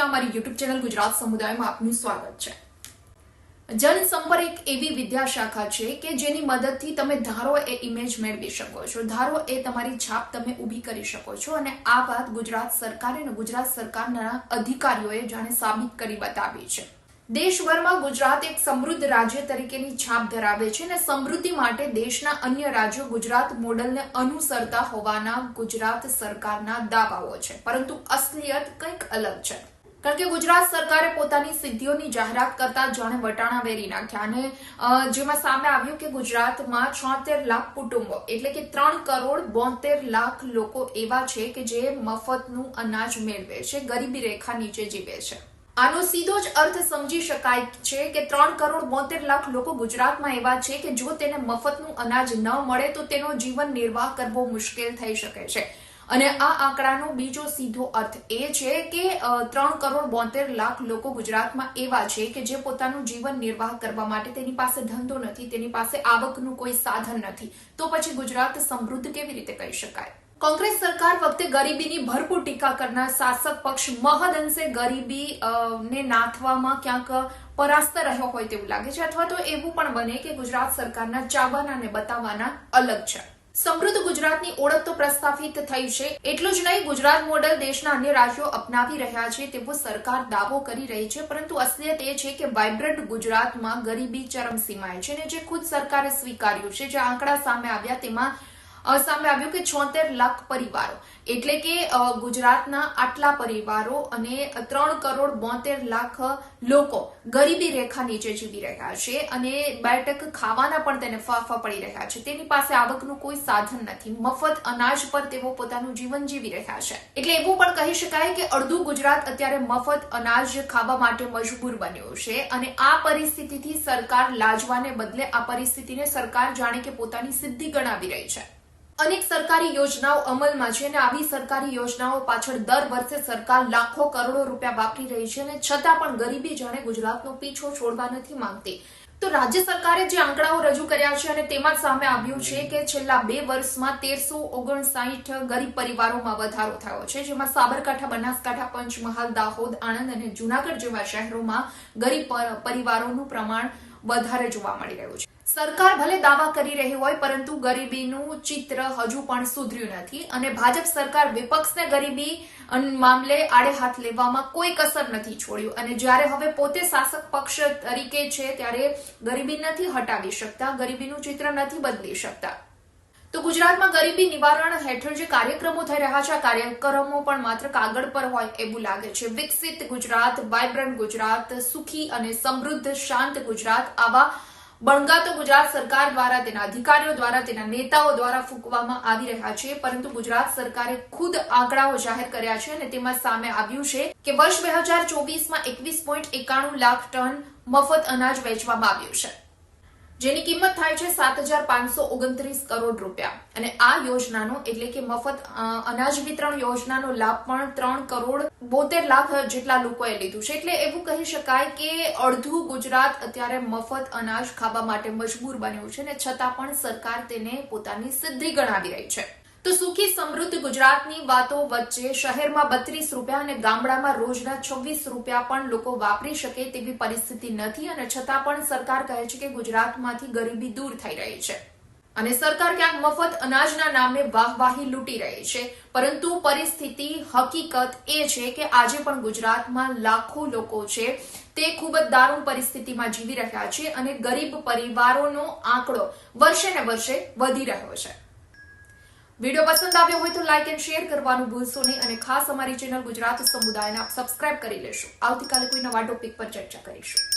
અમારી YouTube channel Gujarat સમુદાયમાં આપનું સ્વાગત છે। જનસંપર્ક એક એવી વિદ્યાશાખા છે કે જેની મદદથી તમે ધારો એ ઇમેજ મેળવી શકો છો, ધારો એ તમારી છાપ તમે ઊભી કરી શકો છો। અને આ વાત ગુજરાત સરકાર અને ગુજરાત સરકારના અધિકારીઓએ જાણે સાબિત કરી બતાવી છે। દેશભરમાં ગુજરાત એક સમૃદ્ધ રાજ્ય તરીકેની છાપ ધરાવે છે અને સમૃદ્ધિ માટે દેશના અન્ય રાજ્યો ગુજરાત મોડલને અનુસરતા હોવાના ગુજરાત સરકારના દાવાઓ છે, પરંતુ અસલિયત કંઈક અલગ છે। કારણ કે ગુજરાત સરકારે પોતાની સિદ્ધિઓની જાહેરાત કરતા જાણે વટાણા વેરી નાખ્યા અને જેમાં સામે આવ્યું કે ગુજરાતમાં 76 લાખ કુટુંબો એટલે કે 3,72,00,000 લોકો એવા છે કે જે મફતનું અનાજ મેળવે છે, ગરીબી રેખા નીચે જીવે છે। આનો સીધો જ અર્થ સમજી શકાય છે કે 3,72,00,000 લોકો ગુજરાતમાં એવા છે કે જો તેને મફતનું અનાજ ન મળે તો તેનો જીવન નિર્વાહ કરવો મુશ્કેલ થઈ શકે છે। અને આ આંકડાનો બીજો સીધો અર્થ એ છે કે 3,72,00,000 લોકો ગુજરાતમાં એવા છે કે જે પોતાનું જીવન નિર્વાહ કરવા માટે તેની પાસે ધંધો નથી, તેની પાસે આવકનું કોઈ સાધન નથી, તો પછી ગુજરાત સમૃદ્ધ કેવી રીતે કહી શકાય? કોંગ્રેસ સરકાર વખતે ગરીબીની ભરપૂર ટીકા કરનાર શાસક પક્ષ મહદઅંશે ગરીબી ને નાથવામાં ક્યાંક પરાસ્ત રહ્યો હોય તેવું લાગે છે, અથવા તો એવું પણ બને કે ગુજરાત સરકારના ચાવવાના અને બતાવવાના અલગ છે। સમૃદ્ધ ગુજરાતની ઓળખ તો પ્રસ્થાપિત થઈ છે, એટલું જ નહીં ગુજરાત મોડેલ દેશના અન્ય રાજ્યો અપનાવી રહ્યા છે તેવો સરકાર દાવો કરી રહી છે, પરંતુ અસલિયત એ છે કે વાઇબ્રન્ટ ગુજરાતમાં ગરીબી ચરમસીમાએ છે અને જે ખુદ સરકારે સ્વીકાર્યું છે। જે આંકડા સામે આવ્યા તેમાં સામે આવ્યું કે 76 લાખ પરિવારો એટલે કે ગુજરાતના આટલા પરિવારો અને 3,72,00,000 લોકો ગરીબી રેખા નીચે જીવી રહ્યા છે અને 2 ટક ખાવાના પણ તેને ફાફા પડી રહ્યા છે। તેની પાસે આવકનું કોઈ સાધન નથી, મફત અનાજ પર તેઓ પોતાનું જીવન જીવી રહ્યા છે। એટલે એવું પણ કહી શકાય કે અડધું ગુજરાત અત્યારે મફત અનાજ ખાવા માટે મજબૂર બન્યું છે અને આ પરિસ્થિતિથી સરકાર લાજવાને બદલે આ પરિસ્થિતિને સરકાર જાણે કે પોતાની સિદ્ધિ ગણાવી રહી છે। અનેક સરકારી યોજનાઓ અમલમાં છે અને આવી સરકારી યોજનાઓ પાછળ દર વર્ષે સરકાર લાખો કરોડો રૂપિયા વાપરી રહી છે અને છતાં પણ ગરીબી જાણે ગુજરાતનો પીછો છોડવા નથી માંગતી। તો રાજ્ય સરકારે જે આંકડાઓ રજૂ કર્યા છે અને તેમાં સામે આવ્યું છે કે છેલ્લા 2 વર્ષમાં 1359 ગરીબ પરિવારોમાં વધારો થયો છે, જેમાં સાબરકાંઠા, બનાસકાંઠા, પંચમહાલ, દાહોદ, આણંદ અને જૂનાગઢ જેવા શહેરોમાં ગરીબ પરિવારોનું પ્રમાણ વધારે જોવા મળી રહ્યું છે। સરકાર ભલે દાવા કરી રહી હોય પરંતુ ગરીબીનું ચિત્ર હજુ પણ સુધર્યું નથી અને ભાજપ સરકાર વિપક્ષને ગરીબી મામલે આડે હાથ લેવામાં કોઈ કસર નથી છોડ્યું અને જ્યારે હવે પોતે શાસક પક્ષ તરીકે છે ત્યારે ગરીબી નથી હટાવી શકતા, ગરીબીનું ચિત્ર નથી બદલી શકતા। તો ગુજરાતમાં ગરીબી નિવારણ હેઠળ જે કાર્યક્રમો થઈ રહ્યા છે, આ કાર્યક્રમો પણ માત્ર કાગળ પર હોય એવું લાગે છે। વિકસિત ગુજરાત, વાઇબ્રન્ટ ગુજરાત, સુખી અને સમૃદ્ધ શાંત ગુજરાત, આવા બણગાતો ગુજરાત સરકાર દ્વારા, તેના અધિકારીઓ દ્વારા, તેના નેતાઓ દ્વારા ફૂંકવામાં આવી રહ્યા છે, પરંતુ ગુજરાત સરકારે ખુદ આંકડાઓ જાહેર કર્યા છે અને તેમાં સામે આવ્યું છે કે વર્ષ 2024માં 21.91 લાખ ટન મફત અનાજ વેચવામાં આવ્યું છે, જેની કિંમત થાય છે 7,529 કરોડ રૂપિયા। અને આ યોજનાનો એટલે કે મફત અનાજ વિતરણ યોજનાનો લાભ પણ 3,72,00,000 જેટલા લોકોએ લીધું છે। એટલે એવું કહી શકાય કે અડધું ગુજરાત અત્યારે મફત અનાજ ખાવા માટે મજબૂર બન્યું છે અને છતાં પણ સરકાર તેને પોતાની સિદ્ધિ ગણાવી રહી છે। તો સુખી સમૃદ્ધ ગુજરાતની વાતો વચ્ચે શહેરમાં 32 રૂપિયા અને ગામડામાં રોજના 26 રૂપિયા પણ લોકો વાપરી શકે તેવી પરિસ્થિતિ નથી અને છતાં પણ સરકાર કહે છે કે ગુજરાતમાંથી ગરીબી દૂર થઈ રહી છે અને સરકાર ક્યાંક મફત અનાજના નામે વાહવાહી લૂંટી રહી છે, પરંતુ પરિસ્થિતિ હકીકત એ છે કે આજે પણ ગુજરાતમાં લાખો લોકો છે તે ખૂબ જ દારૂણ પરિસ્થિતિમાં જીવી રહ્યા છે અને ગરીબ પરિવારોનો આંકડો વર્ષે ને વર્ષે વધી રહ્યો છે। વિડીયો પસંદ આવ્યો હોય તો લાઇક એન્ડ શેર કરવાનું ભૂલશો નહીં અને ખાસ અમારી ચેનલ ગુજરાત સમુદાયને આપ સબસ્ક્રાઇબ કરી લેશો। આવતીકાલે કોઈ નવા ટોપિક પર ચર્ચા કરીશું।